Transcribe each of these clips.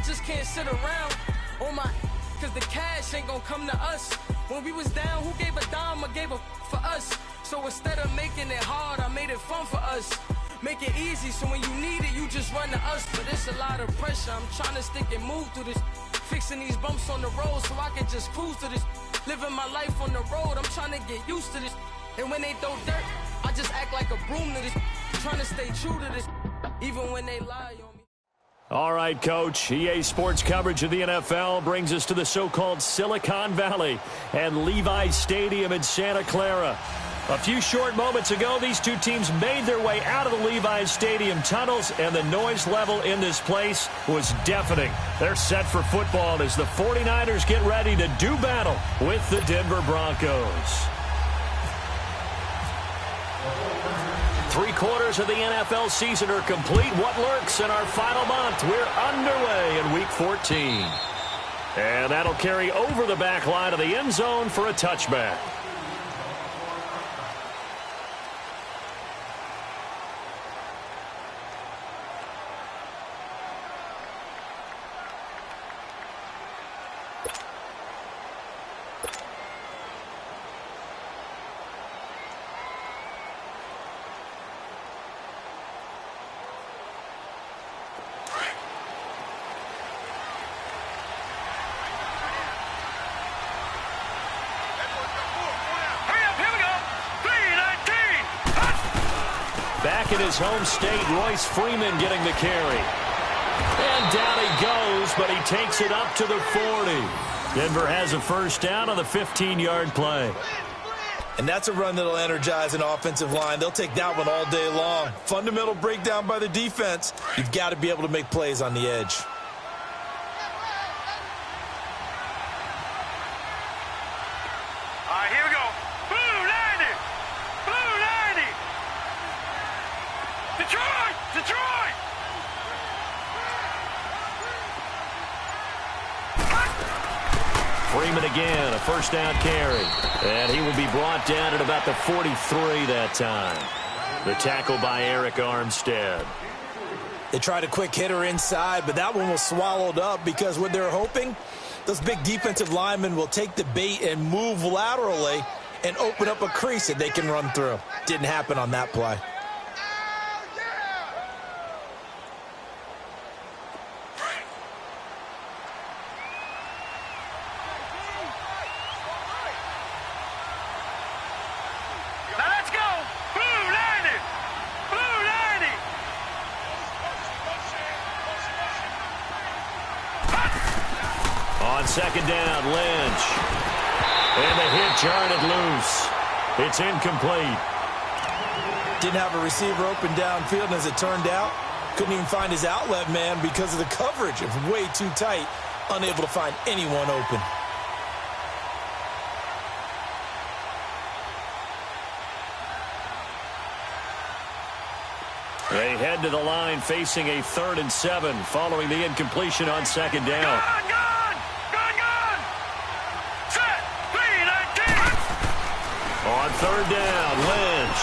just can't sit around on my, cause the cash ain't gonna come to us. When we was down, who gave a dime or gave a for us? So instead of making it hard, I made it fun for us. Make it easy, so when you need it, you just run to us. But it's a lot of pressure, I'm trying to stick and move through this. Fixing these bumps on the road so I can just cruise to this. Living my life on the road, I'm trying to get used to this. And when they throw dirt, I just act like a broom to this. Trying to stay true to this, even when they lie on me. All right, Coach. EA Sports coverage of the NFL brings us to the so-called Silicon Valley and Levi's Stadium in Santa Clara. A few short moments ago, these two teams made their way out of the Levi's Stadium tunnels, and the noise level in this place was deafening. They're set for football as the 49ers get ready to do battle with the Denver Broncos. 3/4 of the NFL season are complete. What lurks in our final month? We're underway in Week 14. And that'll carry over the back line of the end zone for a touchback. Back in his home state, Royce Freeman getting the carry. And down he goes, but he takes it up to the 40. Denver has a first down on the 15-yard play. And that's a run that'll energize an offensive line. They'll take that one all day long. Fundamental breakdown by the defense. You've got to be able to make plays on the edge. Freeman again, a first down carry. And he will be brought down at about the 43 that time. The tackle by Eric Armstead. They tried a quick hitter inside, but that one was swallowed up because what they're hoping, those big defensive linemen will take the bait and move laterally and open up a crease that they can run through. Didn't happen on that play. Second down, Lynch. And the hit jarred it loose. It's incomplete. Didn't have a receiver open downfield, and as it turned out, couldn't even find his outlet man because of the coverage. It was way too tight, unable to find anyone open. They head to the line facing a 3rd and 7 following the incompletion on second down. On third down, Lynch.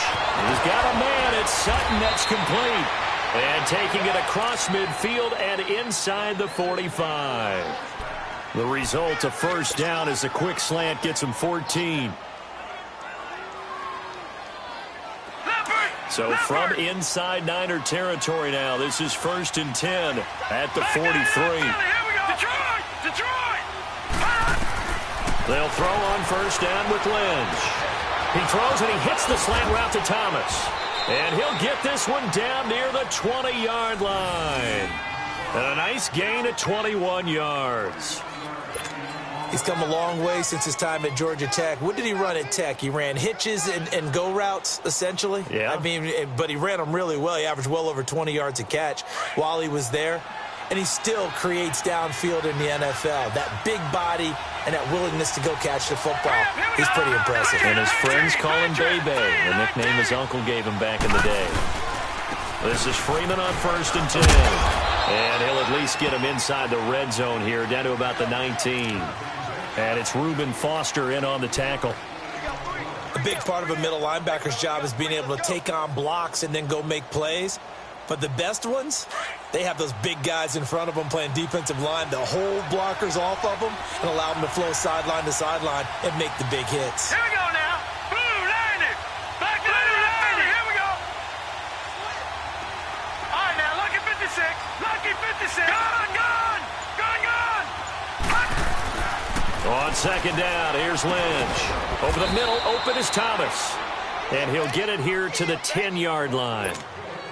He's got a man. It's Sutton. That's complete. And taking it across midfield and inside the 45. The result, a first down, as a quick slant gets him 14. So from inside Niner territory now, this is 1st and 10 at the 43. They'll throw on first down with Lynch. He throws and he hits the slant route to Thomas. And he'll get this one down near the 20-yard line. And a nice gain of 21 yards. He's come a long way since his time at Georgia Tech. What did he run at Tech? He ran hitches and go routes, essentially. Yeah. I mean, but he ran them really well. He averaged well over 20 yards a catch while he was there. And he still creates downfield in the NFL. That big body and that willingness to go catch the football. He's pretty impressive. And his friends call him Bebe, the nickname his uncle gave him back in the day. This is Freeman on 1st and 10. And he'll at least get him inside the red zone here, down to about the 19. And it's Reuben Foster in on the tackle. A big part of a middle linebacker's job is being able to take on blocks and then go make plays. But the best ones, they have those big guys in front of them playing defensive line. They'll hold blockers off of them and allow them to flow sideline to sideline and make the big hits. Here we go now. Blue landed. Back to blue landed. Here we go. All right, now, lucky 56. Lucky 56. Gone, gone. Gone, gone. On second down, here's Lynch. Over the middle, open is Thomas. And he'll get it here to the 10-yard line.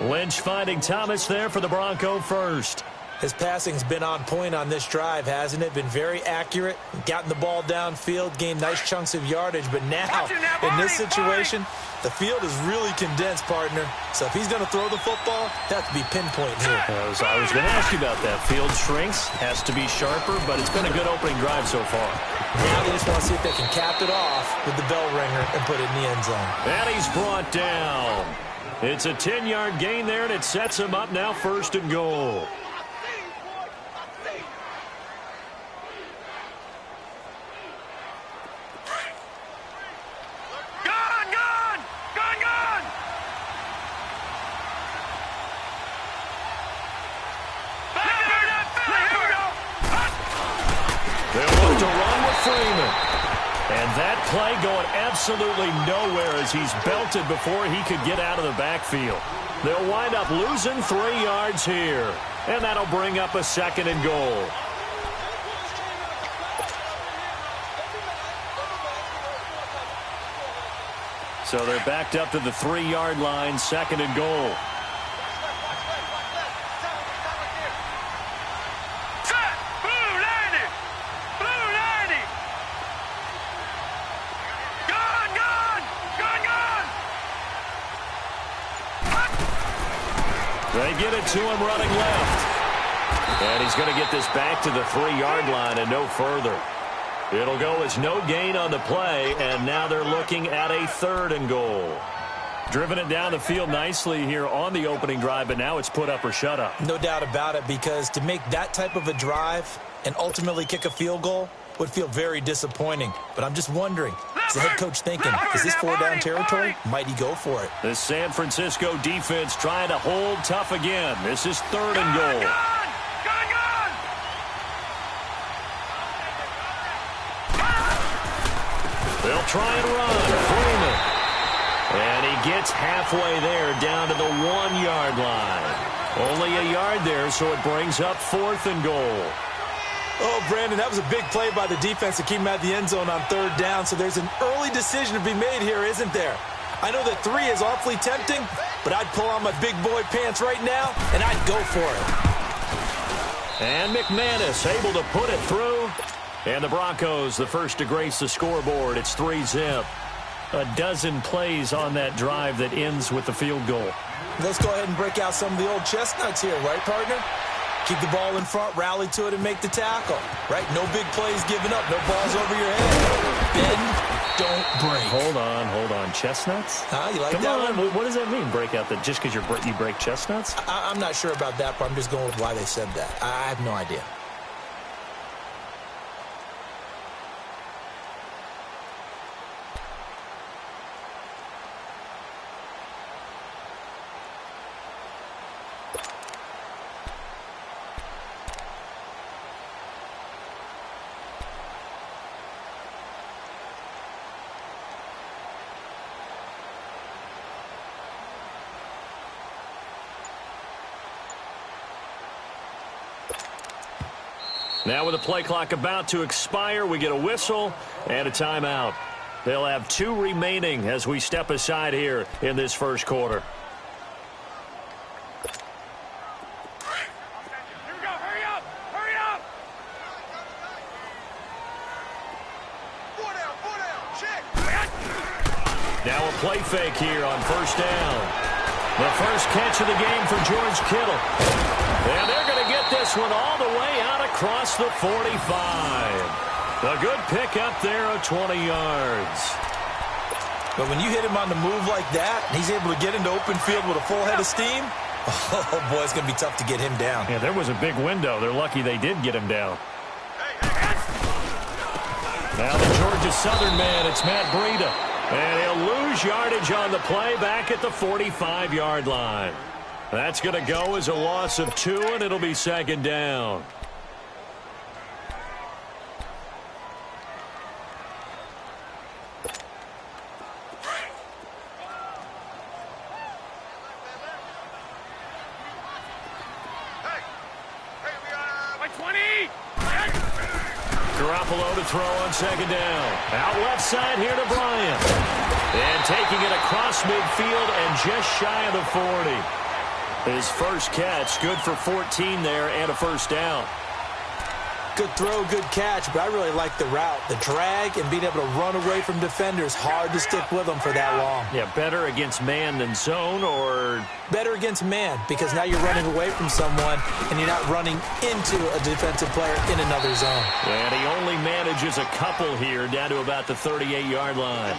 Lynch finding Thomas there for the Bronco first. His passing's been on point on this drive, hasn't it? Been very accurate, gotten the ball downfield, gained nice chunks of yardage. But now, in this situation, the field is really condensed, partner. So if he's going to throw the football, that to be pinpoint here. I was going to ask you about that. Field shrinks, has to be sharper, but it's been a good opening drive so far. Now they just want to see if they can cap it off with the bell ringer and put it in the end zone. And he's brought down. It's a 10-yard gain there, and it sets him up now first and goal. Gone, gone. Gone, gone. Back there, that Philly. Here we go. They'll look to run with Freeman. And that play going absolutely nowhere as he's belted before he could get out of the backfield. They'll wind up losing 3 yards here. And that'll bring up a second and goal. So they're backed up to the 3-yard line, second and goal. They get it to him running left. And he's going to get this back to the 3-yard line and no further. It'll go as no gain on the play, and now they're looking at a third and goal. Driven it down the field nicely here on the opening drive, but now it's put up or shut up. No doubt about it, because to make that type of a drive and ultimately kick a field goal would feel very disappointing. But I'm just wondering, is the head coach thinking, is this 4-down territory? Might he go for it? The San Francisco defense trying to hold tough again. This is third and goal. They'll try and run. Freeman. And he gets halfway there down to the 1-yard line. Only a yard there, so it brings up fourth and goal. Oh, Brandon, that was a big play by the defense to keep him out of the end zone on third down. So there's an early decision to be made here, isn't there? I know that 3 is awfully tempting, but I'd pull on my big boy pants right now, and I'd go for it. And McManus able to put it through. And the Broncos, the first to grace the scoreboard. It's 3-zip. A dozen plays on that drive that ends with the field goal. Let's go ahead and break out some of the old chestnuts here, right, partner? Keep the ball in front, rally to it, and make the tackle. Right? No big plays given up. No balls over your head. Bend, don't break. Hold on. Chestnuts? You like Come that on. one? What does that mean, break out? That just because you break chestnuts? I'm not sure about that, but I'm just going with why they said that. I have no idea. Now with the play clock about to expire, we get a whistle and a timeout. They'll have 2 remaining as we step aside here in this first quarter. Here we go. Hurry up. Hurry up. 4 down. Check. Now a play fake here on first down. The first catch of the game for George Kittle. And they're going to get this one all the way out across the 45. A good pickup there of 20 yards. But when you hit him on the move like that, and he's able to get into open field with a full head of steam, oh, boy, it's going to be tough to get him down. Yeah, there was a big window. They're lucky they did get him down. Now the Georgia Southern man, it's Matt Breida. And he'll lose yardage on the play back at the 45-yard line. That's going to go as a loss of 2, and it'll be second down. Garoppolo to throw on second down. Out left side here to Bryant. And taking it across midfield and just shy of the 40. His first catch, good for 14 there and a first down. Good throw, good catch, but I really like the route. The drag and being able to run away from defenders, hard to stick with them for that long. Yeah, better against man than zone, or? Better against man, because now you're running away from someone and you're not running into a defensive player in another zone. And he only manages a couple here down to about the 38-yard line.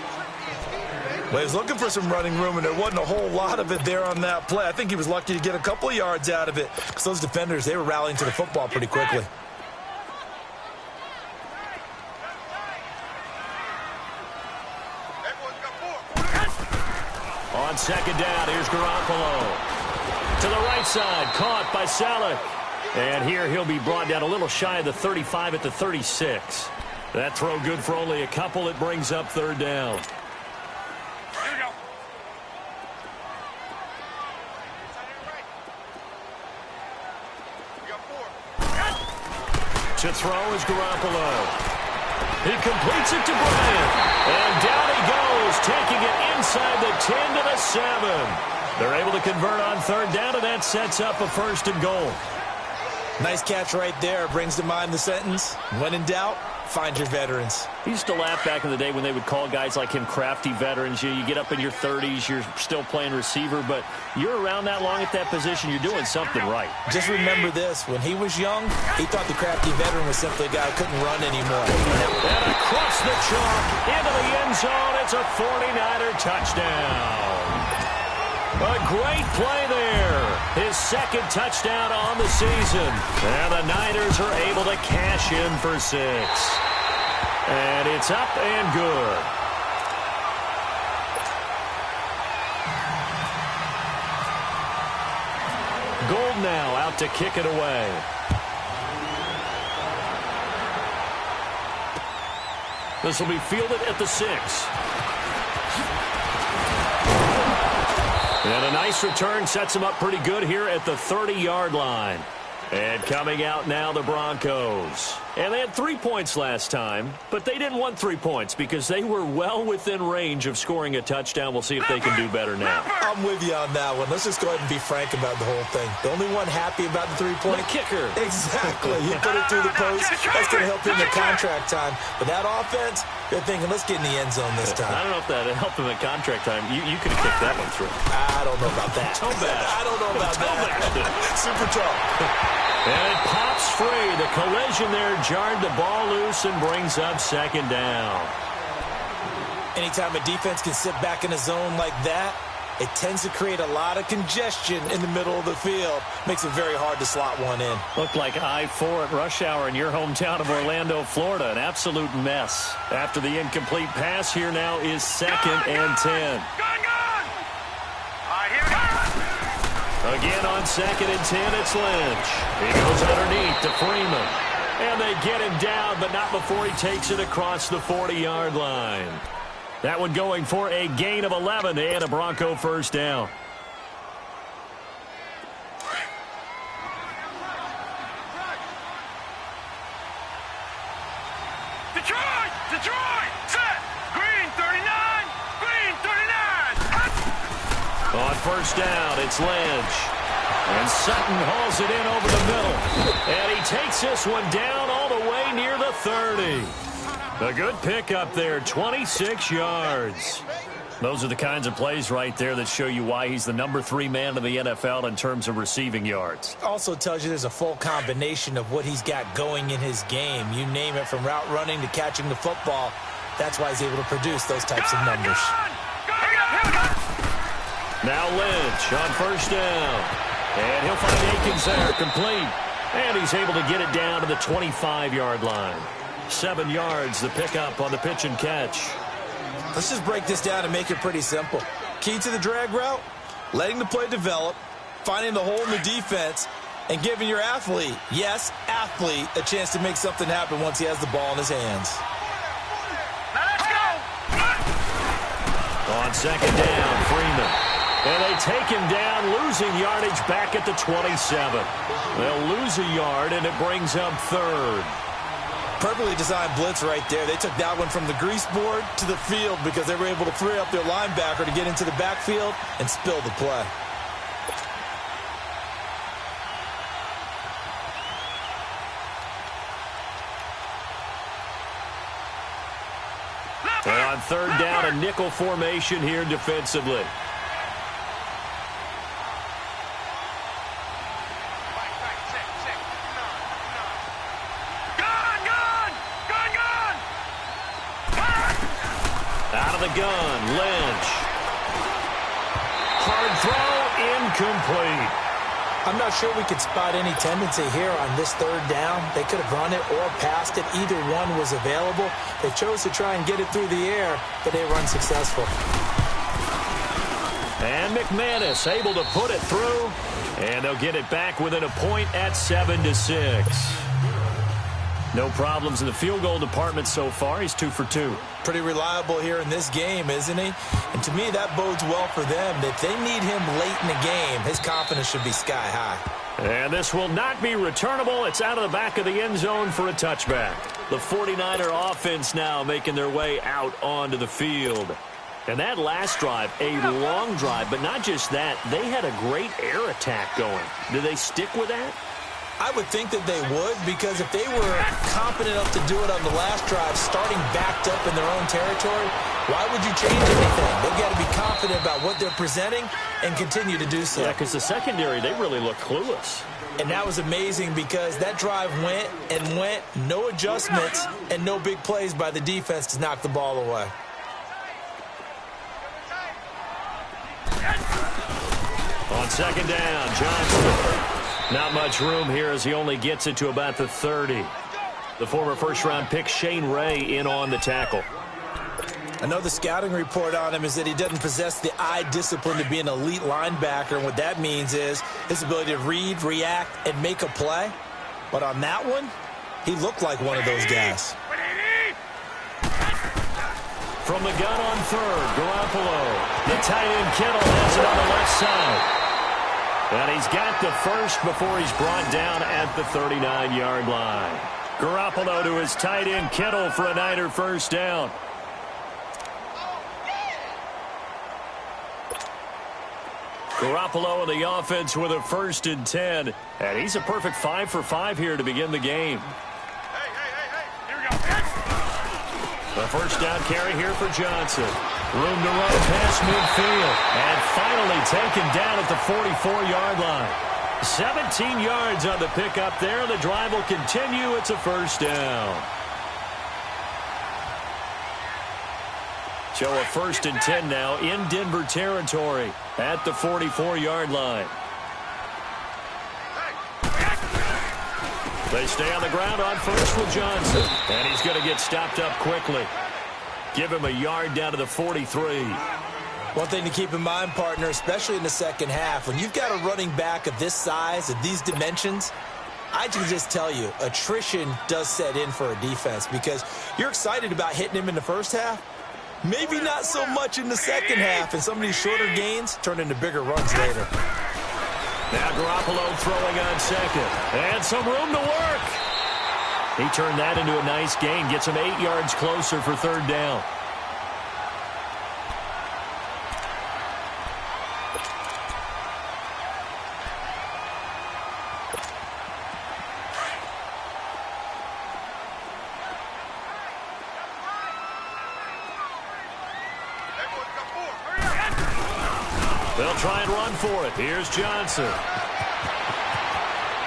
Well, he was looking for some running room, and there wasn't a whole lot of it there on that play. I think he was lucky to get a couple of yards out of it, because those defenders, they were rallying to the football pretty quickly. On second down, here's Garoppolo. To the right side, caught by Selleck. And here he'll be brought down a little shy of the 35 at the 36. That throw good for only a couple. It brings up third down. To throw is Garoppolo. He completes it to Bryant. And down he goes, taking it inside the 10 to the 7. They're able to convert on third down, and that sets up a first and goal. Nice catch right there. Brings to mind the sentence, when in doubt, find your veterans. He used to laugh back in the day when they would call guys like him crafty veterans. You get up in your 30s, you're still playing receiver, but you're around that long at that position, you're doing something right. Just remember this, when he was young, he thought the crafty veteran was simply a guy who couldn't run anymore. And across the chalk, into the end zone, it's a 49er touchdown. A great play there. His second touchdown on the season. And the Niners are able to cash in for 6. And it's up and good. Gold now out to kick it away. This will be fielded at the 6. And a nice return sets him up pretty good here at the 30-yard line. And coming out now, the Broncos. And they had 3 points last time, but they didn't want 3 points because they were well within range of scoring a touchdown. We'll see if they can do better now. I'm with you on that one. Let's just go ahead and be frank about the whole thing. The only one happy about the 3-point kicker. Exactly. He put it through the post. That's going to help him in contract time. But that offense, they're thinking, let's get in the end zone this time. I don't know if that helped him in contract time. You could have kicked that one through. I don't know about that. I don't know about that. Super tough. And it pops free. The collision there jarred the ball loose and brings up second down. Anytime a defense can sit back in a zone like that, it tends to create a lot of congestion in the middle of the field. Makes it very hard to slot one in. Looked like I-4 at rush hour in your hometown of Orlando, Florida. An absolute mess. After the incomplete pass, here now is second and 10. Again on second and 10, it's Lynch. He goes underneath to Freeman. And they get him down, but not before he takes it across the 40-yard line. That one going for a gain of 11 and a Bronco first down. Detroit, set, green 39, green 39. On first down, it's Lynch. And Sutton hauls it in over the middle. And he takes this one down all the way near the 30. A good pickup there, 26 yards. Those are the kinds of plays right there that show you why he's the number 3 man in the NFL in terms of receiving yards. Also tells you there's a full combination of what he's got going in his game. You name it, from route running to catching the football. That's why he's able to produce those types of numbers. Now Lynch on first down. And he'll find Akins there, complete. And he's able to get it down to the 25-yard line. 7 yards, the pickup on the pitch and catch. Let's just break this down and make it pretty simple. Key to the drag route, letting the play develop, finding the hole in the defense and giving your athlete, yes, athlete, a chance to make something happen once he has the ball in his hands. Now let's go. On second down, Freeman. And they take him down, losing yardage back at the 27. They'll lose a yard, and it brings up third. Perfectly designed blitz right there. They took that one from the grease board to the field because they were able to free up their linebacker to get into the backfield and spill the play. And on third down, a nickel formation here defensively. Out of the gun, Lynch. Hard throw, incomplete. I'm not sure we could spot any tendency here on this third down. They could have run it or passed it. Either one was available. They chose to try and get it through the air, but they were unsuccessful. And McManus able to put it through, and they'll get it back within a point at 7-6. No problems in the field goal department so far. He's 2 for 2. Pretty reliable here in this game, isn't he? And to me, that bodes well for them. If they need him late in the game, his confidence should be sky high. And this will not be returnable. It's out of the back of the end zone for a touchback. The 49er offense now making their way out onto the field. And that last drive, a long drive, but not just that. They had a great air attack going. Do they stick with that? I would think that they would, because if they were confident enough to do it on the last drive, starting backed up in their own territory, why would you change anything? They've got to be confident about what they're presenting and continue to do so. Yeah, because the secondary, they really look clueless. And that was amazing because that drive went and went, no adjustments, and no big plays by the defense to knock the ball away. On second down, Johnson. Not much room here as he only gets it to about the 30. The former first-round pick Shane Ray in on the tackle. I know the scouting report on him is that he doesn't possess the eye discipline to be an elite linebacker, and what that means is his ability to read, react, and make a play. But on that one, he looked like one of those guys. From the gun on third, Garoppolo. The tight end Kittle has it on the left side. And he's got the first before he's brought down at the 39-yard line. Garoppolo to his tight end Kittle for a Niner first down. Garoppolo in the offense with a 1st and 10. And he's a perfect 5 for 5 here to begin the game. Here we go. The first down carry here for Johnson. Room to run past midfield. And finally taken down at the 44-yard line. 17 yards on the pickup there. The drive will continue. It's a first down. So a 1st and 10 now in Denver territory at the 44-yard line. They stay on the ground on first with Johnson. And he's going to get stopped up quickly. Give him a yard down to the 43. One thing to keep in mind, partner, especially in the second half, when you've got a running back of this size, of these dimensions, I can just tell you, attrition does set in for a defense because you're excited about hitting him in the first half. Maybe not so much in the second half, and some of these shorter gains turn into bigger runs later. Now Garoppolo throwing on second. And some room to work. He turned that into a nice gain. Gets him 8 yards closer for third down. They'll try and run for it. Here's Johnson.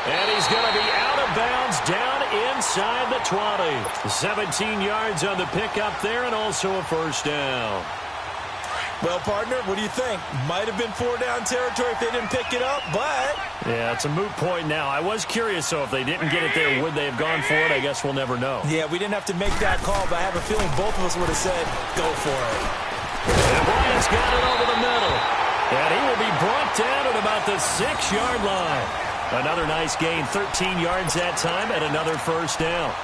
And he's going to be out of bounds down inside the 20. 17 yards on the pickup there and also a first down. Well, partner, what do you think? Might have been 4-down territory if they didn't pick it up, but... Yeah, it's a moot point now. I was curious, so if they didn't get it there, would they have gone for it? I guess we'll never know. Yeah, we didn't have to make that call, but I have a feeling both of us would have said, go for it. And Bryant's got it over the middle. And he will be brought down at about the 6-yard line. Another nice gain, 13 yards that time, and another first down.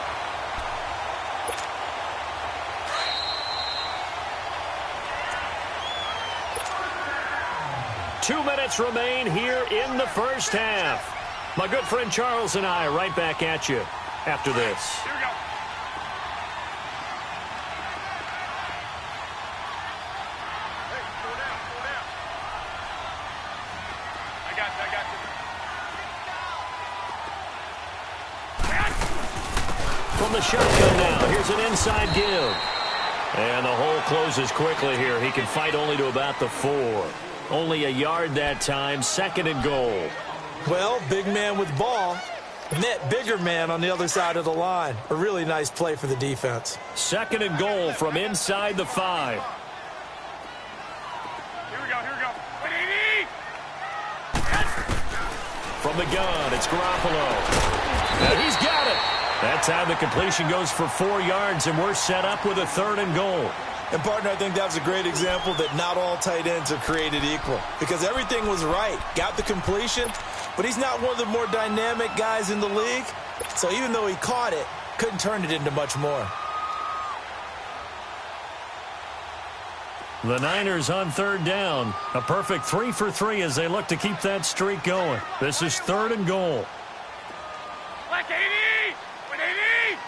Two minutes remain here in the first half. My good friend Charles and I right back at you after this. Here we go. Hey, slow down, slow down. I got you. From the shotgun now, here's an inside give. And the hole closes quickly here. He can fight only to about the 4. Only a yard that time, 2nd and goal. Well, big man with ball met bigger man on the other side of the line. A really nice play for the defense. 2nd and goal from inside the 5. Here we go, here we go. 180! From the gun, it's Garoppolo. And he's got it. That time the completion goes for 4 yards, and we're set up with a 3rd and goal. And, partner, I think that was a great example that not all tight ends are created equal because everything was right. Got the completion, but he's not one of the more dynamic guys in the league. So even though he caught it, couldn't turn it into much more. The Niners on 3rd down. A perfect 3 for 3 as they look to keep that streak going. This is 3rd and goal. Like 80! 180!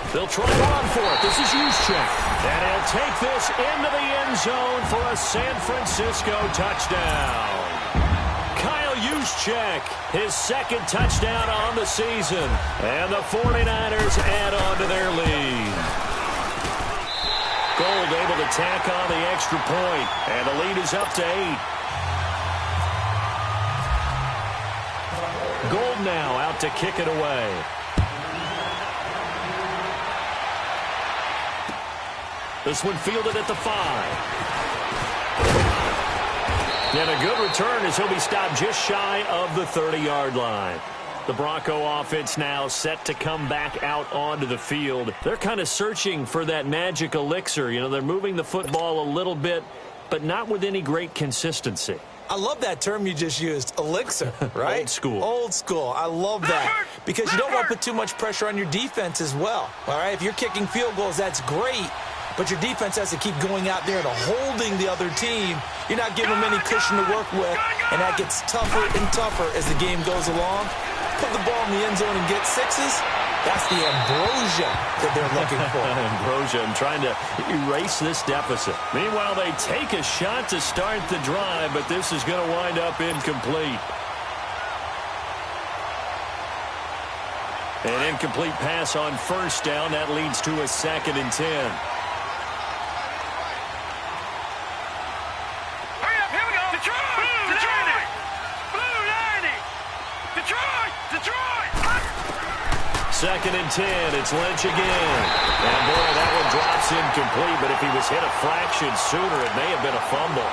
They'll try to run for it. This is Juszczyk. And he'll take this into the end zone for a San Francisco touchdown. Kyle Juszczyk, his 2nd touchdown on the season. And the 49ers add on to their lead. Gold able to tack on the extra point. And the lead is up to 8. Gold now out to kick it away. This one fielded at the 5. And a good return as he'll be stopped just shy of the 30-yard line. The Bronco offense now set to come back out onto the field. They're kind of searching for that magic elixir. You know, they're moving the football a little bit, but not with any great consistency. I love that term you just used, elixir, right? Old school. Old school. I love that because you don't want to put too much pressure on your defense as well. All right, if you're kicking field goals, that's great. But your defense has to keep going out there and holding the other team. You're not giving them any cushion to work with, and that gets tougher and tougher as the game goes along. Put the ball in the end zone and get 6s. That's the ambrosia that they're looking for. Ambrosia, I'm trying to erase this deficit. Meanwhile, they take a shot to start the drive, but this is going to wind up incomplete. An incomplete pass on 1st down. That leads to a 2nd and 10. Second and 10, it's Lynch again. And boy, that one drops incomplete, but if he was hit a fraction sooner, it may have been a fumble.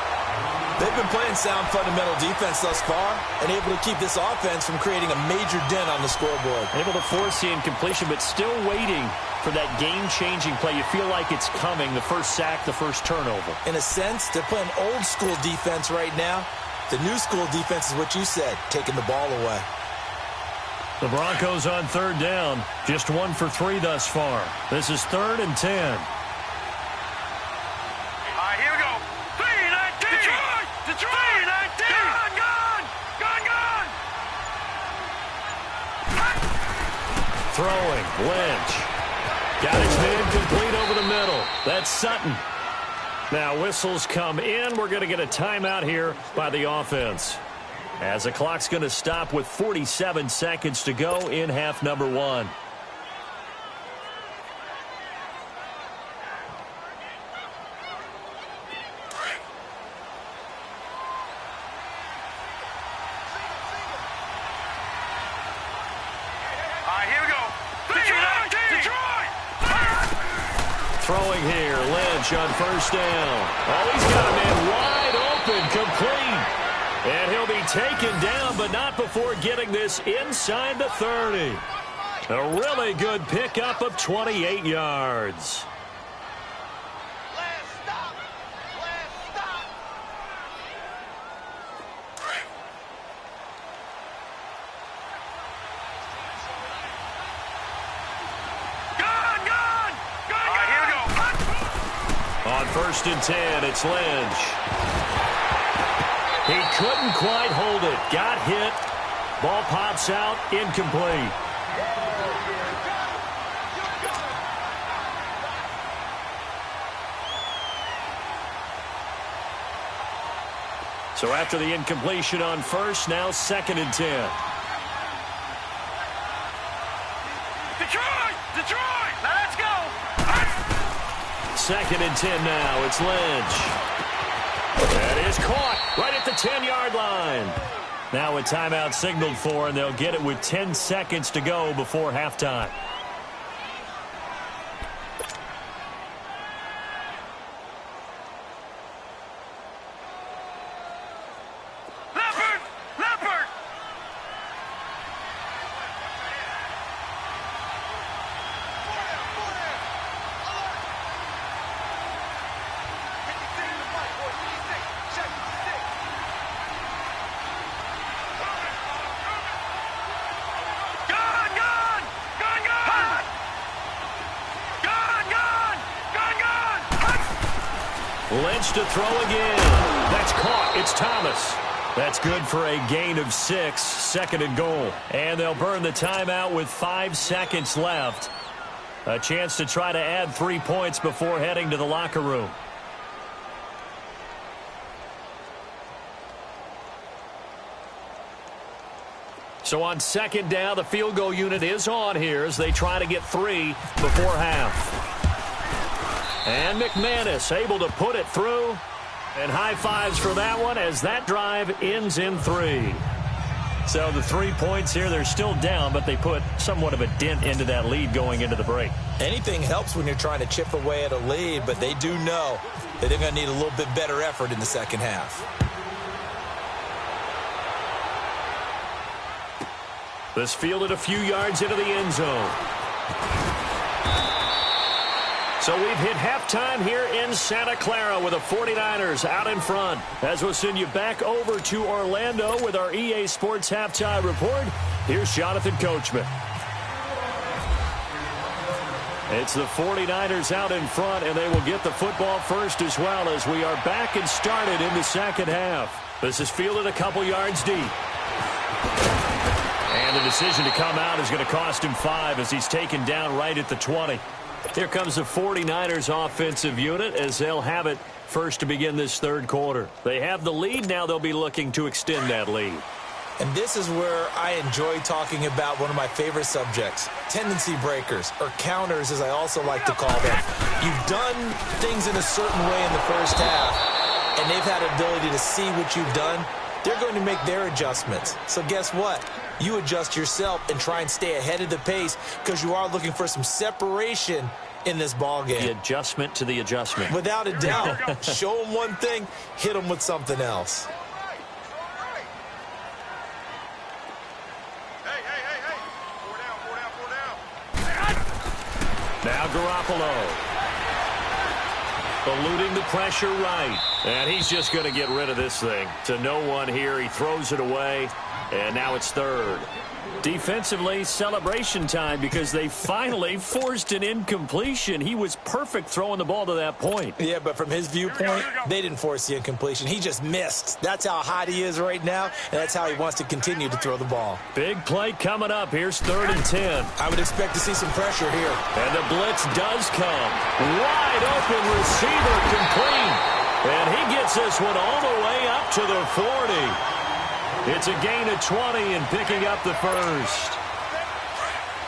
They've been playing sound fundamental defense thus far and able to keep this offense from creating a major dent on the scoreboard. Able to force the incompletion, but still waiting for that game-changing play. You feel like it's coming, the first sack, the first turnover. In a sense, they're playing old-school defense right now. The new school defense is what you said, taking the ball away. The Broncos on 3rd down. Just 1 for 3 thus far. This is 3rd and 10. All right, here we go. 3-19. Detroit! Detroit! 3-19. Gone! Throwing. Lynch. Got his man complete over the middle. That's Sutton. Now whistles come in. We're going to get a timeout here by the offense, as the clock's going to stop with 47 seconds to go in half number 1. Here we go. Detroit! Throwing here. Lynch on 1st down. Oh, he's got a man wide open, complete. And he'll be taken down, but not before getting this inside the 30. A really good pickup of 28 yards. 1st and 10. It's Lynch. He couldn't quite hold it. Got hit. Ball pops out. Incomplete. So after the incompletion on 1st, now 2nd and 10. Detroit, let's go. 2nd and 10 now. It's Lynch. That is caught right at the 10-yard line. Now a timeout signaled for, and they'll get it with 10 seconds to go before halftime. Lynch to throw again. That's caught. It's Thomas. That's good for a gain of 6, 2nd and goal. And they'll burn the timeout with 5 seconds left. A chance to try to add 3 points before heading to the locker room. So on 2nd down, the field goal unit is on here as they try to get 3 before half. And McManus able to put it through. And high fives for that one as that drive ends in 3. So the 3 points here, they're still down, but they put somewhat of a dent into that lead going into the break. Anything helps when you're trying to chip away at a lead, but they do know that they're going to need a little bit better effort in the second half. This fielded a few yards into the end zone. So we've hit halftime here in Santa Clara with the 49ers out in front. As we'll send you back over to Orlando with our EA Sports Halftime Report, here's Jonathan Coachman. It's the 49ers out in front, and they will get the football first as well as we are back and started in the second half. This is fielded a couple yards deep. And the decision to come out is going to cost him 5 as he's taken down right at the 20. Here comes the 49ers offensive unit as they'll have it first to begin this third quarter. They have the lead. Now they'll be looking to extend that lead. And this is where I enjoy talking about one of my favorite subjects, tendency breakers, or counters as I also like to call them. You've done things in a certain way in the first half, and they've had an ability to see what you've done. They're going to make their adjustments. So guess what? You adjust yourself and try and stay ahead of the pace because you are looking for some separation in this ball game. The adjustment to the adjustment. Without a doubt. Show them one thing, hit them with something else. Hey. Four down. Now Garoppolo. Eluding the pressure right. And he's just going to get rid of this thing. To no one here. He throws it away. And now it's 3rd. Defensively, celebration time because they finally forced an incompletion. He was perfect throwing the ball to that point. Yeah, but from his viewpoint, they didn't force the incompletion. He just missed. That's how hot he is right now, and that's how he wants to continue to throw the ball. Big play coming up. Here's 3rd and 10. I would expect to see some pressure here. And the blitz does come. Wide open receiver complete. And he gets this one all the way up to the 40. It's a gain of 20 and picking up the first.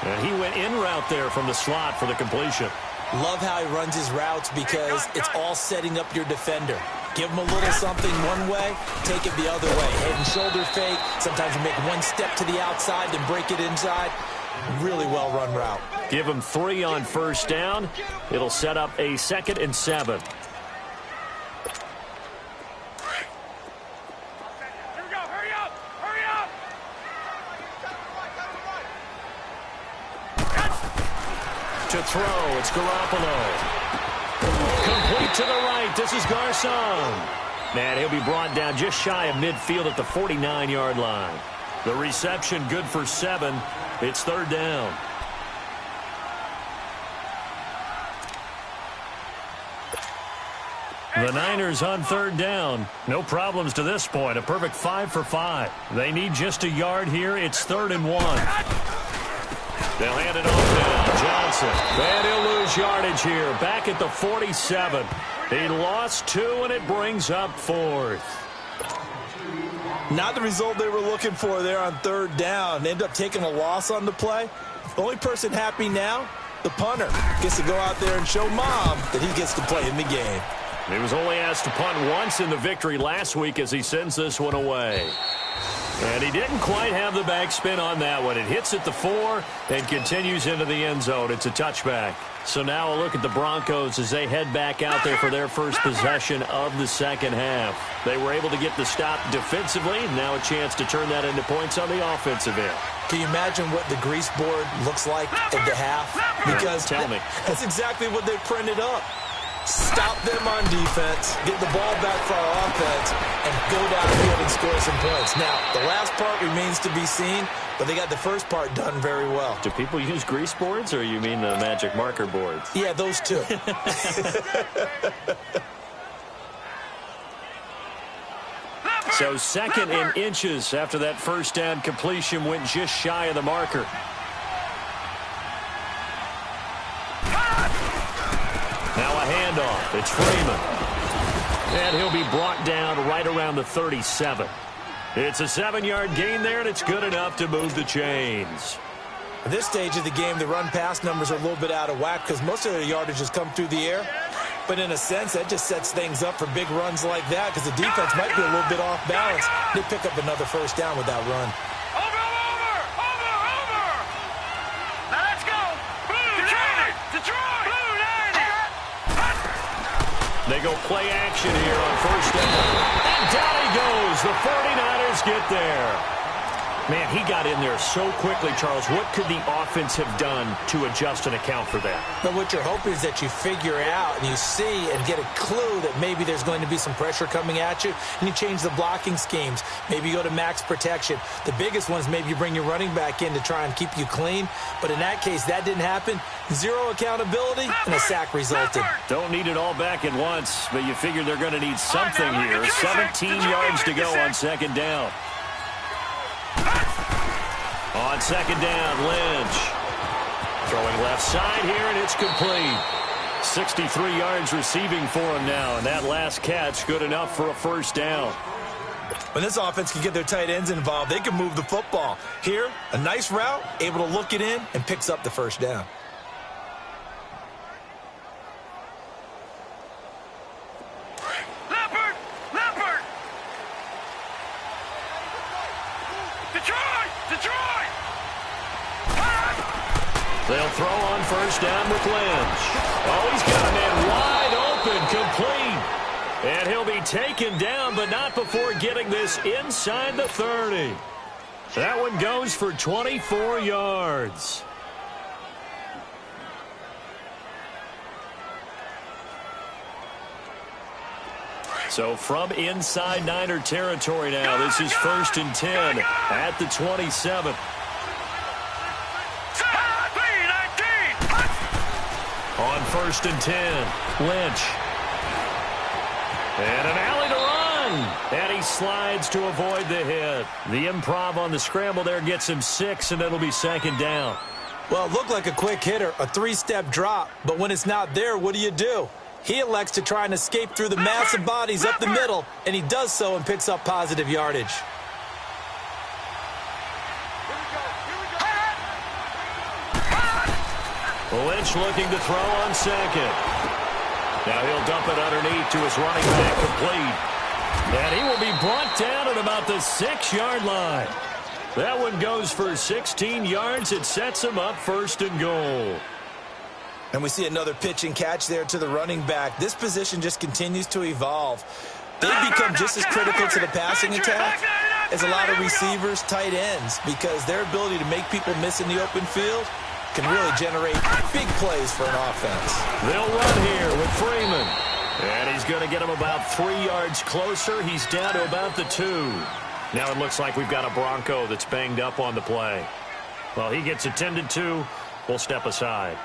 And he went in route there from the slot for the completion. Love how he runs his routes because it's all setting up your defender. Give him a little something one way, take it the other way. Head and shoulder fake. Sometimes you make one step to the outside, then break it inside. Really well-run route. Give him 3 on first down. It'll set up a 2nd and 7. To throw, it's Garoppolo. Complete to the right, this is Garcon. And he'll be brought down just shy of midfield at the 49-yard line. The reception good for 7. It's 3rd down. The Niners on third down. No problems to this point. A perfect 5 for 5. They need just a yard here. It's 3rd and 1. They'll hand it off now. Johnson. And he'll lose yardage here. Back at the 47. He lost 2, and it brings up 4th. Not the result they were looking for there on third down. They end up taking a loss on the play. The only person happy now, the punter, gets to go out there and show Mom that he gets to play in the game. He was only asked to punt once in the victory last week as he sends this one away. And he didn't quite have the backspin on that one. It hits at the 4 and continues into the end zone. It's a touchback. So now a look at the Broncos as they head back out there for their first possession of the second half. They were able to get the stop defensively. Now a chance to turn that into points on the offensive end. Can you imagine what the grease board looks like at the half? Because tell me. That's exactly what they printed up. Stop them on defense, get the ball back for our offense, and go downfield and score some points. Now, the last part remains to be seen, but they got the first part done very well. Do people use grease boards, or you mean the magic marker boards? Yeah, those two. So 2nd and inches after that first down completion went just shy of the marker. Now a handoff. It's Freeman. And he'll be brought down right around the 37. It's a 7-yard gain there, and it's good enough to move the chains. At this stage of the game, the run-pass numbers are a little bit out of whack because most of their yardage has come through the air. But in a sense, that just sets things up for big runs like that because the defense might be a little bit off balance. They pick up another first down with that run. Over! Now let's go! Detroit! Blue 90! They go play action here on first down. And down he goes. The 49ers get there. Man, he got in there so quickly, Charles. What could the offense have done to adjust and account for that? But what you're hoping is that you figure out and you see and get a clue that maybe there's going to be some pressure coming at you, and you change the blocking schemes. Maybe you go to max protection. The biggest one is maybe you bring your running back in to try and keep you clean. But in that case, that didn't happen. Zero accountability, and a sack resulted. Don't need it all back at once, but you figure they're going to need something here. 17 yards to go on second down. On second down, Lynch. Throwing left side here, and it's complete. 63 yards receiving for him now, and that last catch good enough for a first down. When this offense can get their tight ends involved, they can move the football. Here, a nice route, able to look it in, and picks up the first down. Leopard! Detroit! They'll throw on first down with Lynch. Oh, he's got a man wide open, complete. And he'll be taken down, but not before getting this inside the 30. That one goes for 24 yards. So from inside Niner territory now, this is 1st and 10 at the 27. On 1st and 10, Lynch. And an alley to run. And he slides to avoid the hit. The improv on the scramble there gets him 6, and it'll be second down. Well, it looked like a quick hitter, a 3-step drop. But when it's not there, what do? He elects to try and escape through the massive bodies up the middle, and he does so and picks up positive yardage. Lynch looking to throw on second. Now he'll dump it underneath to his running back, complete. And he will be brought down at about the 6-yard line. That one goes for 16 yards. It sets him up 1st and goal. And we see another pitch and catch there to the running back. This position just continues to evolve. They become just as critical to the passing attack as a lot of receivers, tight ends, because their ability to make people miss in the open field can really generate big plays for an offense. They'll run here with Freeman. And he's going to get him about 3 yards closer. He's down to about the 2. Now it looks like we've got a Bronco that's banged up on the play. Well, he gets attended to. We'll step aside.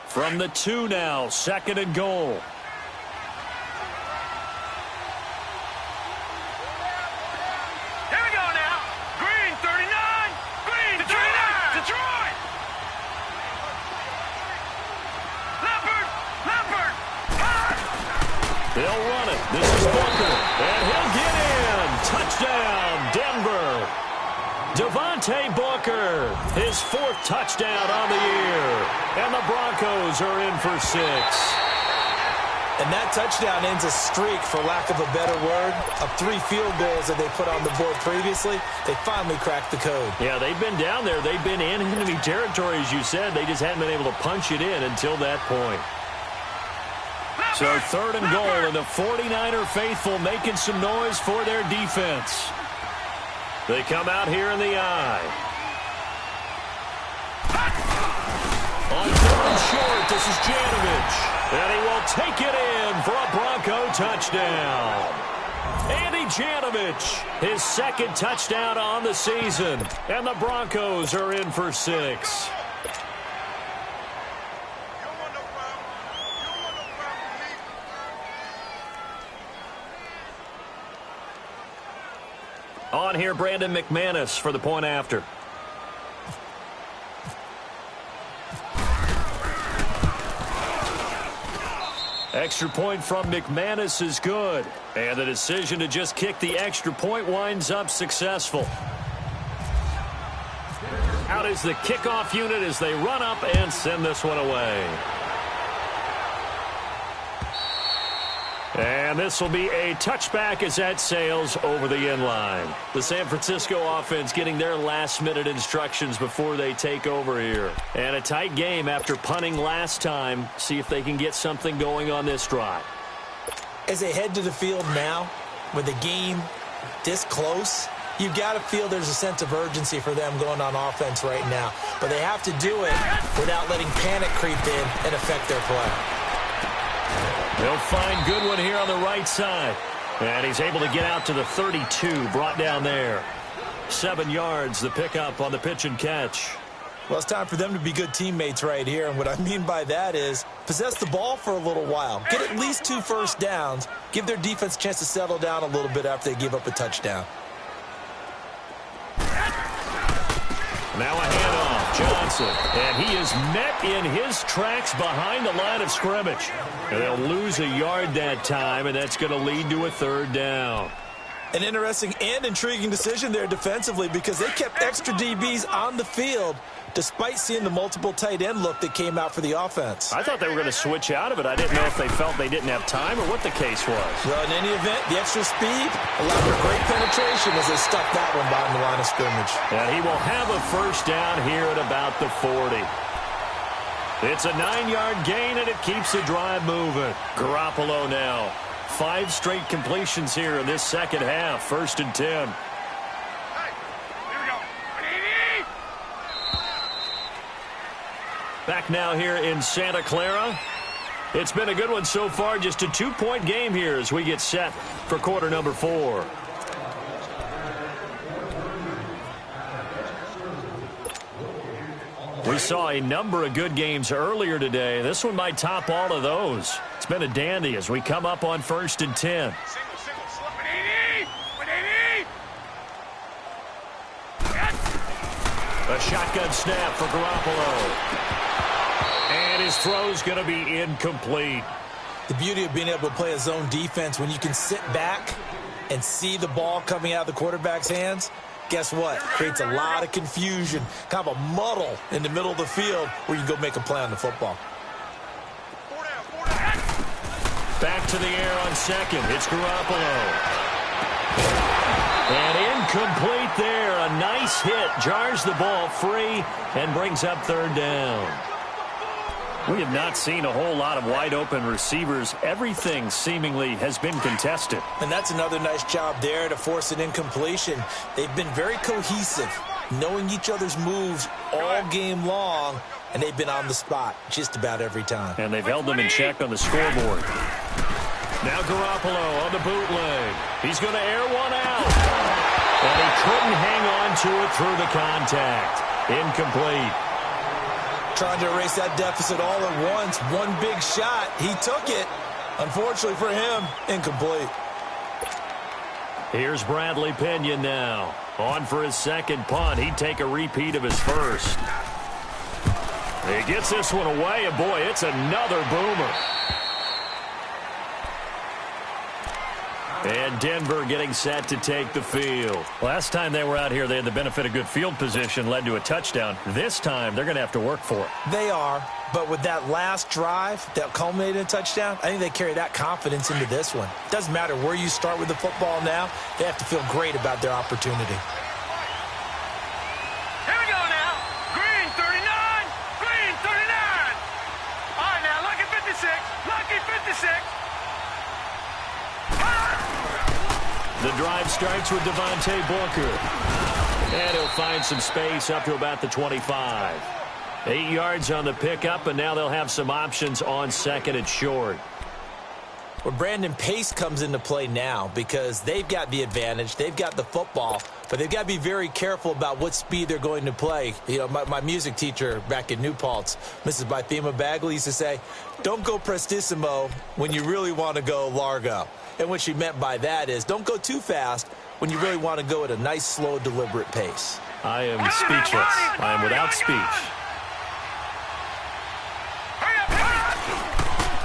From the 2 now, 2nd and goal. Tucker, his 4th touchdown on the year. And the Broncos are in for 6. And that touchdown ends a streak, for lack of a better word, of 3 field goals that they put on the board previously. They finally cracked the code. Yeah, they've been down there. They've been in enemy territory, as you said. They just hadn't been able to punch it in until that point. So 3rd and goal, and the 49er faithful making some noise for their defense. They come out here in the eye. On 3rd and short, this is Janovich. And he will take it in for a Bronco touchdown. Andy Janovich, his 2nd touchdown on the season. And the Broncos are in for 6. On here, Brandon McManus for the point after. Extra point from McManus is good. And the decision to just kick the extra point winds up successful. Out is the kickoff unit as they run up and send this one away. And this will be a touchback as that sails over the end line. The San Francisco offense getting their last-minute instructions before they take over here. And a tight game after punting last time. See if they can get something going on this drive. As they head to the field now, with the game this close, you've got to feel there's a sense of urgency for them going on offense right now. But they have to do it without letting panic creep in and affect their play. They'll find Goodwin here on the right side. And he's able to get out to the 32, brought down there. 7 yards, the pickup on the pitch and catch. Well, it's time for them to be good teammates right here. And what I mean by that is possess the ball for a little while. Get at least 2 first downs. Give their defense a chance to settle down a little bit after they give up a touchdown. Now a handoff, Johnson. And he is met in his tracks behind the line of scrimmage. And they'll lose a yard that time, and that's going to lead to a 3rd down. An interesting and intriguing decision there defensively, because they kept extra DBs on the field despite seeing the multiple tight end look that came out for the offense. I thought they were going to switch out of it. I didn't know if they felt they didn't have time or what the case was. Well, in any event, the extra speed allowed for great penetration as they stuck that one behind the line of scrimmage. And he will have a 1st down here at about the 40. It's a 9-yard gain, and it keeps the drive moving. Garoppolo now. 5 straight completions here in this 2nd half. 1st and 10. Back now here in Santa Clara. It's been a good one so far. Just a 2-point game here as we get set for quarter number 4. We saw a number of good games earlier today. This one might top all of those. It's been a dandy as we come up on 1st and 10. A shotgun snap for Garoppolo. And his throw's going to be incomplete. The beauty of being able to play a zone defense when you can sit back and see the ball coming out of the quarterback's hands, guess what? Creates a lot of confusion, kind of a muddle in the middle of the field where you can go make a play on the football. Back to the air on 2nd. It's Garoppolo. And incomplete there. A nice hit. Jars the ball free and brings up 3rd down. We have not seen a whole lot of wide-open receivers. Everything seemingly has been contested. And that's another nice job there to force an incompletion. They've been very cohesive, knowing each other's moves all game long, and they've been on the spot just about every time. And they've held them in check on the scoreboard. Now Garoppolo on the bootleg. He's going to air one out. And he couldn't hang on to it through the contact. Incomplete. Trying to erase that deficit all at once. One big shot. He took it. Unfortunately for him, incomplete. Here's Bradley Pinion now. On for his 2nd punt. He'd take a repeat of his 1st. He gets this one away, and boy, it's another boomer. And Denver getting set to take the field. Last time they were out here, they had the benefit of good field position, led to a touchdown. This time, they're going to have to work for it. They are, but with that last drive that culminated in a touchdown, I think they carry that confidence into this one. Doesn't matter where you start with the football now, they have to feel great about their opportunity. Here we go now. Green 39. Green 39. All right, now, lucky 56. Lucky 56. The drive starts with Devontae Booker. And he'll find some space up to about the 25. 8 yards on the pickup, and now they'll have some options on second and short. Well, Brandon, pace comes into play now because they've got the advantage. They've got the football, but they've got to be very careful about what speed they're going to play. You know, my music teacher back in New Paltz, Mrs. Bythema Bagley, used to say, don't go prestissimo when you really want to go largo. And what she meant by that is don't go too fast when you really want to go at a nice, slow, deliberate pace. I am speechless. I am without speech.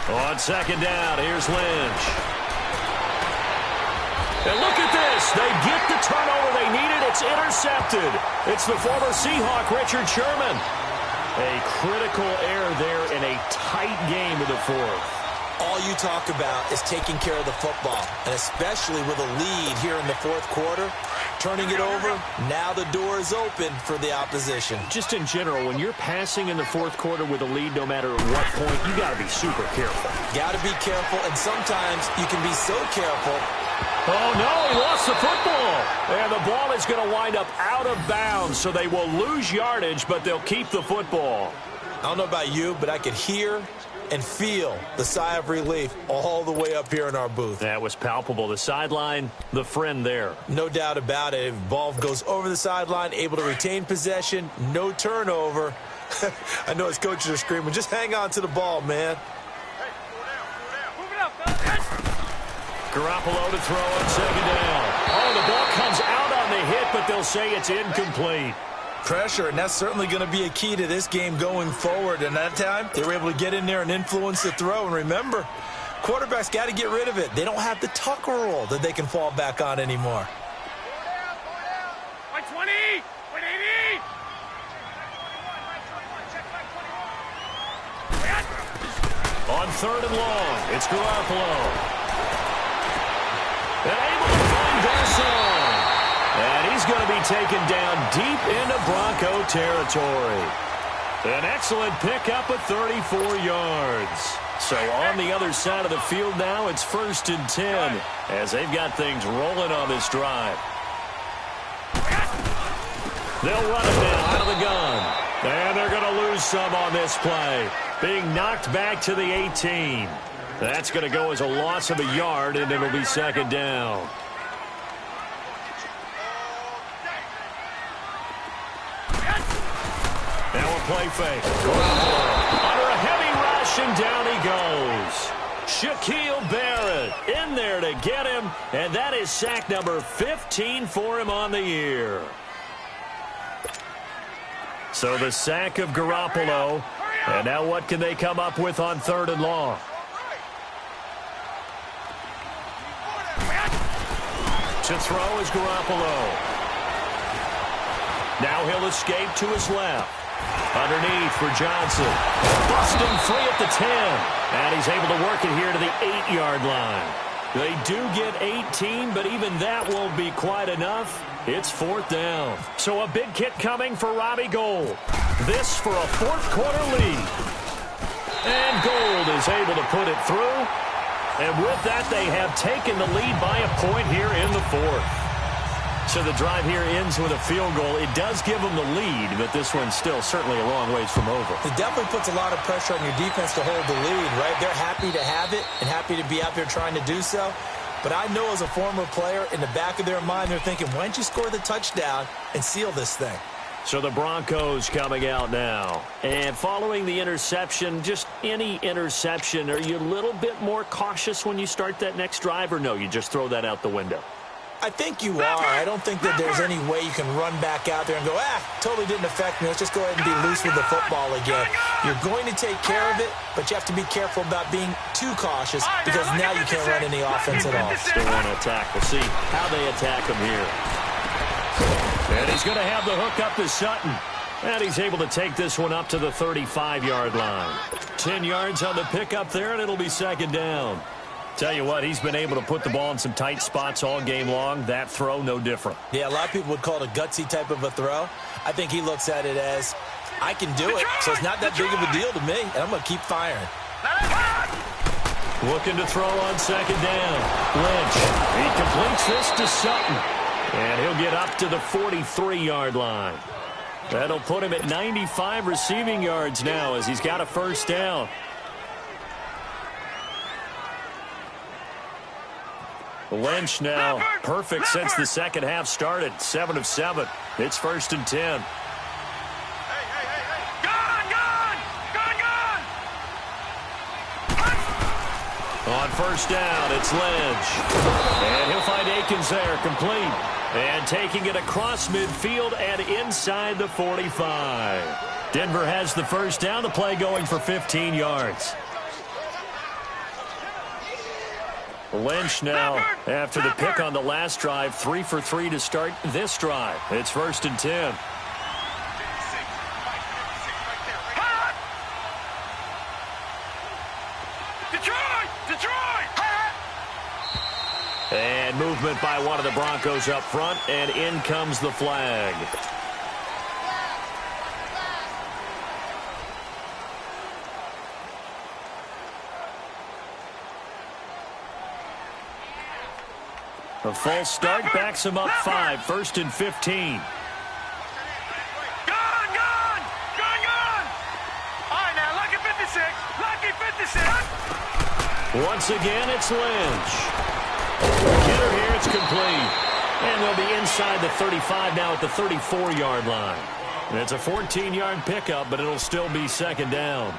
On second down, here's Lynch. And look at this. They get the turnover they needed. It's intercepted. It's the former Seahawk, Richard Sherman. A critical error there in a tight game in the fourth. All you talk about is taking care of the football, and especially with a lead here in the fourth quarter, turning it over, now the door is open for the opposition. Just in general, when you're passing in the fourth quarter with a lead, no matter at what point, you got to be super careful. Got to be careful, and sometimes you can be so careful. Oh, no, he lost the football. And the ball is going to wind up out of bounds, so they will lose yardage, but they'll keep the football. I don't know about you, but I could hear and feel the sigh of relief all the way up here in our booth. That was palpable. The sideline, the friend there. No doubt about it. If ball goes over the sideline, able to retain possession, no turnover. I know his coaches are screaming, just hang on to the ball, man. Garoppolo to throw on second down. Oh, the ball comes out on the hit, but they'll say it's incomplete. Pressure, and that's certainly going to be a key to this game going forward. And that time, they were able to get in there and influence the throw. And remember, quarterbacks got to get rid of it. They don't have the tuck rule that they can fall back on anymore. 120, 180. On third and long, it's Garoppolo. And able to find Garcon. And he's going to be taken down deep into Bronco territory. An excellent pickup of 34 yards. So on the other side of the field now, it's 1st and 10 as they've got things rolling on this drive. They'll run it now out of the gun. And they're going to lose some on this play. Being knocked back to the 18. That's going to go as a loss of a yard, and it'll be second down. Now a play fake. Garoppolo under a heavy rush, and down he goes. Shaquille Barrett in there to get him, and that is sack number 15 for him on the year. So the sack of Garoppolo, and now what can they come up with on third and long? To throw is Garoppolo. Now he'll escape to his left. Underneath for Johnson. Busting free at the 10. And he's able to work it here to the 8-yard line. They do get 18, but even that won't be quite enough. It's 4th down. So a big kick coming for Robbie Gould. This for a fourth quarter lead. And Gould is able to put it through. And with that, they have taken the lead by a point here in the fourth. So the drive here ends with a field goal. It does give them the lead, but this one's still certainly a long ways from over. It definitely puts a lot of pressure on your defense to hold the lead, right? They're happy to have it and happy to be out there trying to do so. But I know as a former player, in the back of their mind, they're thinking, why don't you score the touchdown and seal this thing? So the Broncos coming out now. And following the interception, just any interception, are you a little bit more cautious when you start that next drive, or no, you just throw that out the window? I think you are. I don't think that there's any way you can run back out there and go, totally didn't affect me. Let's just go ahead and be loose with the football again. You're going to take care of it, but you have to be careful about being too cautious because now you can't run any offense at all. Still want to attack. We'll see how they attack him here. And he's going to have the hook up to Sutton. And he's able to take this one up to the 35-yard line. 10 yards on the pickup there, and it'll be second down. Tell you what, he's been able to put the ball in some tight spots all game long. That throw, no different. Yeah, a lot of people would call it a gutsy type of a throw. I think he looks at it as, I can do it, so it's not that big of a deal to me, and I'm going to keep firing. Looking to throw on second down. Lynch, he completes this to Sutton. And he'll get up to the 43-yard line. That'll put him at 95 receiving yards now as he's got a first down. Lynch now perfect since the second half started. 7 of 7. It's 1st and 10. On first down, it's Lynch. And he'll find Akins there, complete. And taking it across midfield and inside the 45. Denver has the first down, the play going for 15 yards. Lynch now, after the pick on the last drive, 3 for 3 to start this drive. It's 1st and 10. And movement by one of the Broncos up front, and in comes the flag. A false start backs him up 5, 1st and 15. Once again, it's Lynch. Hitter here, it's complete. And they'll be inside the 35 now at the 34-yard line. And it's a 14-yard pickup, but it'll still be second down.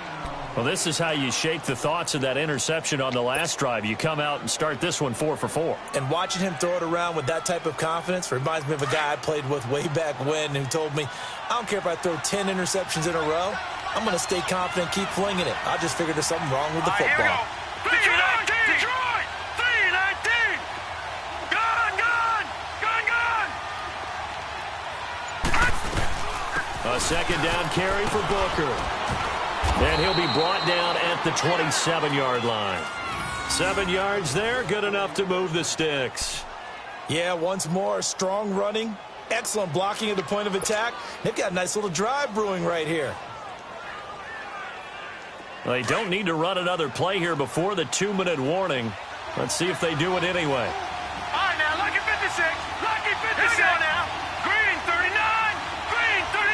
Well, this is how you shake the thoughts of that interception on the last drive. You come out and start this one 4 for 4. And watching him throw it around with that type of confidence reminds me of a guy I played with way back when who told me, I don't care if I throw 10 interceptions in a row. I'm going to stay confident, keep flinging it. I just figured there's something wrong with the football. Detroit! 319! Gun! A second down carry for Booker. And he'll be brought down at the 27-yard line. 7 yards there, good enough to move the sticks. Yeah, once more, strong running, excellent blocking at the point of attack. They've got a nice little drive brewing right here. They don't need to run another play here before the 2-minute warning. Let's see if they do it anyway. All right, now, lucky 56. Lucky 56. Here we go now. Green 39. Green 39.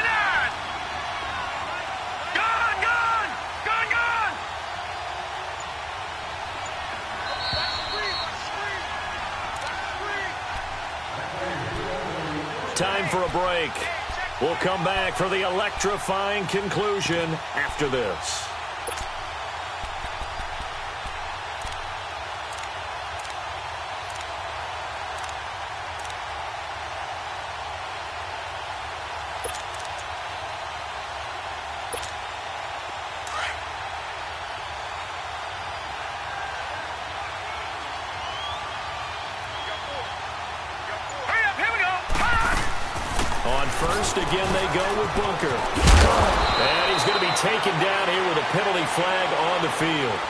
Gun, gun. Gun, gun. Time for a break. We'll come back for the electrifying conclusion after this. First, again, they go with Booker. And he's going to be taken down here with a penalty flag on the field.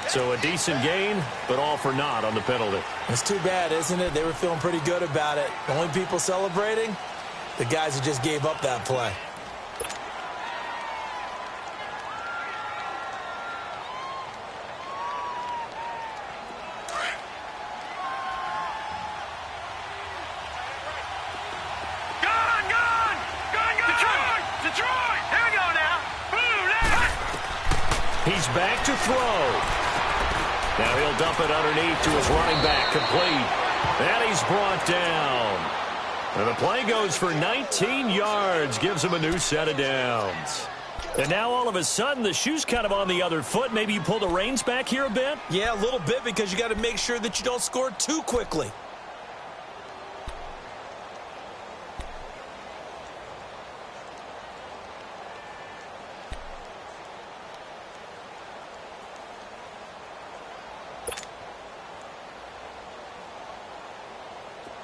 So a decent gain, but all for naught on the penalty. It's too bad, isn't it? They were feeling pretty good about it. The only people celebrating, the guys who just gave up that play. He's back to throw. Now he'll dump it underneath to his running back, complete. And he's brought down. And the play goes for 19 yards, gives him a new set of downs. And now all of a sudden the shoe's kind of on the other foot. Maybe you pull the reins back here a bit? Yeah, a little bit, because you got to make sure that you don't score too quickly.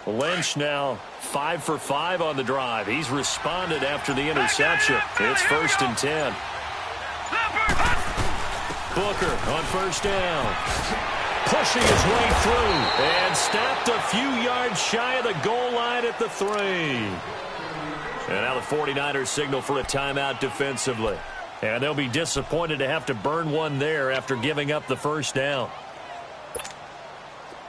Lynch now 5 for 5 on the drive. He's responded after the interception. It's 1st and 10. Booker on 1st down. Pushing his way through and stopped a few yards shy of the goal line at the 3. And now the 49ers signal for a timeout defensively. And they'll be disappointed to have to burn one there after giving up the 1st down.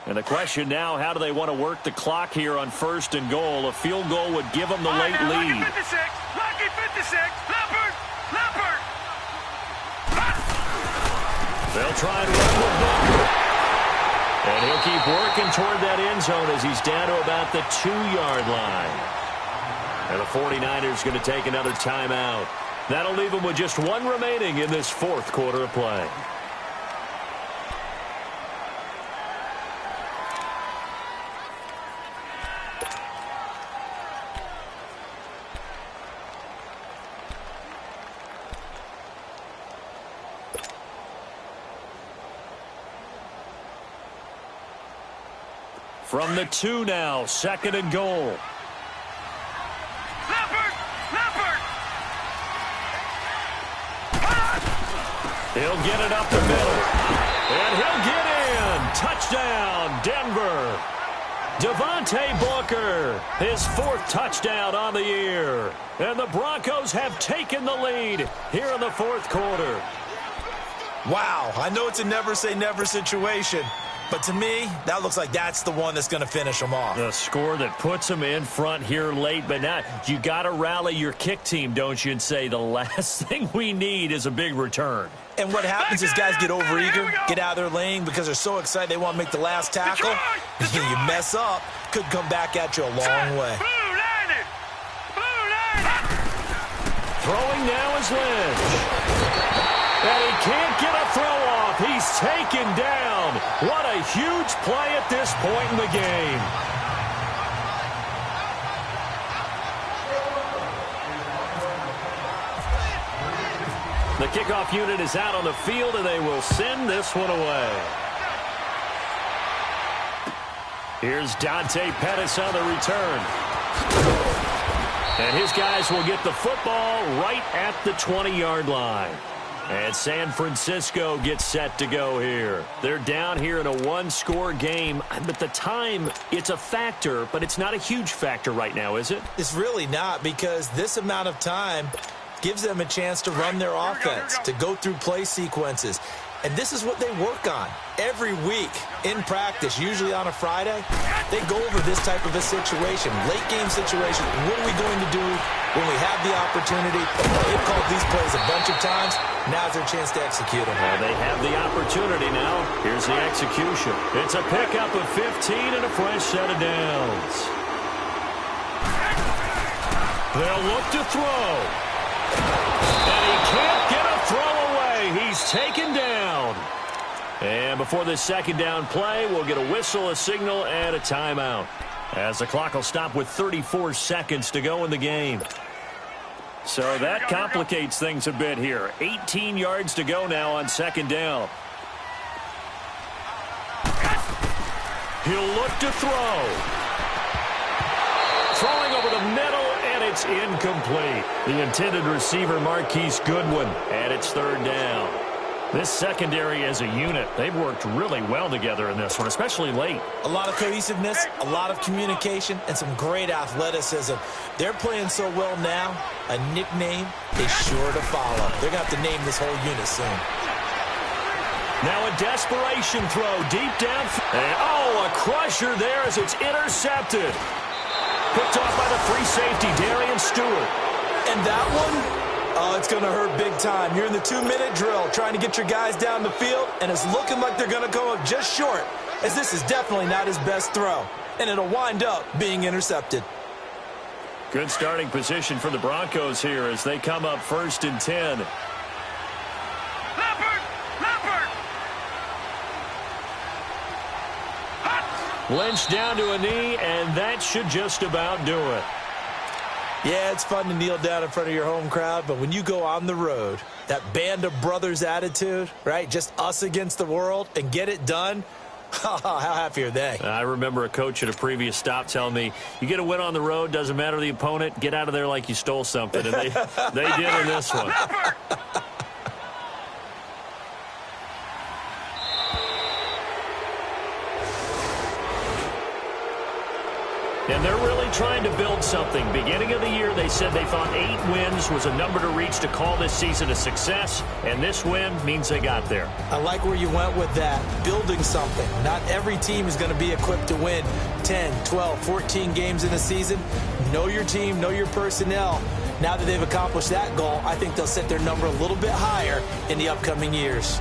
And the question now, how do they want to work the clock here on 1st and goal? A field goal would give them the late lead. Lucky 56, Leopard. They'll try and run with Booker. And he'll keep working toward that end zone as he's down to about the 2-yard line. And the 49ers going to take another timeout. That'll leave them with just one remaining in this 4th quarter of play. From the 2 now, 2nd and goal. Leopard. He'll get it up the middle. And he'll get in. Touchdown, Denver. Devontae Booker, his 4th touchdown on the year. And the Broncos have taken the lead here in the 4th quarter. Wow, I know it's a never-say-never situation, but to me, that looks like that's the one that's going to finish them off. The score that puts them in front here late, but now you got to rally your kick team, don't you, and say the last thing we need is a big return. And what happens is guys get overeager, get out of their lane because they're so excited they want to make the last tackle. You mess up, could come back at you a long way. Throwing now is Lynch. And he can't get a throw off. He's taken down. What a huge play at this point in the game. The kickoff unit is out on the field, and they will send this one away. Here's Dante Pettis on the return. And his guys will get the football right at the 20-yard line. And San Francisco gets set to go here. They're down here in a one-score game. But the time, it's a factor, but it's not a huge factor right now, is it? It's really not, because this amount of time gives them a chance to run their offense, to go through play sequences. And this is what they work on every week in practice, usually on a Friday. They go over this type of a situation, late game situation. What are we going to do when we have the opportunity? They've called these plays a bunch of times. Now's their chance to execute them. Well, they have the opportunity now. Here's the execution. It's a pickup of 15 and a fresh set of downs. They'll look to throw. And he can't get a throw away. He's taken down. And before this second down play, we'll get a whistle, a signal, and a timeout, as the clock will stop with 34 seconds to go in the game. So that complicates things a bit here. 18 yards to go now on second down. He'll look to throw. Throwing over the middle, and it's incomplete. The intended receiver, Marquise Goodwin, and it's third down. This secondary as a unit, they've worked really well together in this one, especially late. A lot of cohesiveness, a lot of communication, and some great athleticism. They're playing so well now, a nickname is sure to follow. They're going to have to name this whole unit soon. Now a desperation throw deep down. And, oh, a crusher there as it's intercepted. Picked off by the free safety, Darian Stewart. And that one? Oh, it's going to hurt big time. You're in the 2-minute drill trying to get your guys down the field, and it's looking like they're going to go up just short, as this is definitely not his best throw, and it'll wind up being intercepted. Good starting position for the Broncos here as they come up 1st and 10. Lynch down to a knee, and that should just about do it. Yeah, it's fun to kneel down in front of your home crowd, but when you go on the road, that band of brothers attitude, right, just us against the world, and get it done, how happy are they? I remember a coach at a previous stop telling me, you get a win on the road, doesn't matter the opponent, get out of there like you stole something, and they did in this one. And they're really trying to build something. Beginning of the year, they said they thought 8 wins was a number to reach to call this season a success, and this win means they got there. I like where you went with that, building something. Not every team is going to be equipped to win 10, 12, 14 games in a season. Know your team, know your personnel. Now that they've accomplished that goal, I think they'll set their number a little bit higher in the upcoming years.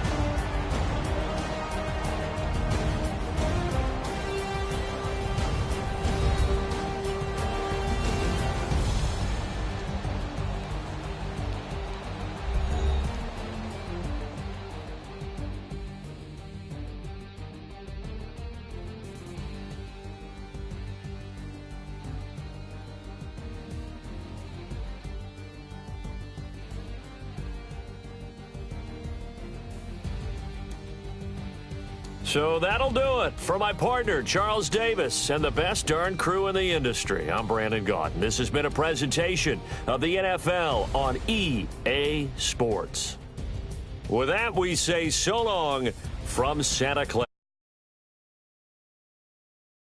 So that'll do it. For my partner, Charles Davis, and the best darn crew in the industry, I'm Brandon Gaudin. This has been a presentation of the NFL on EA Sports. With that, we say so long from Santa Clara.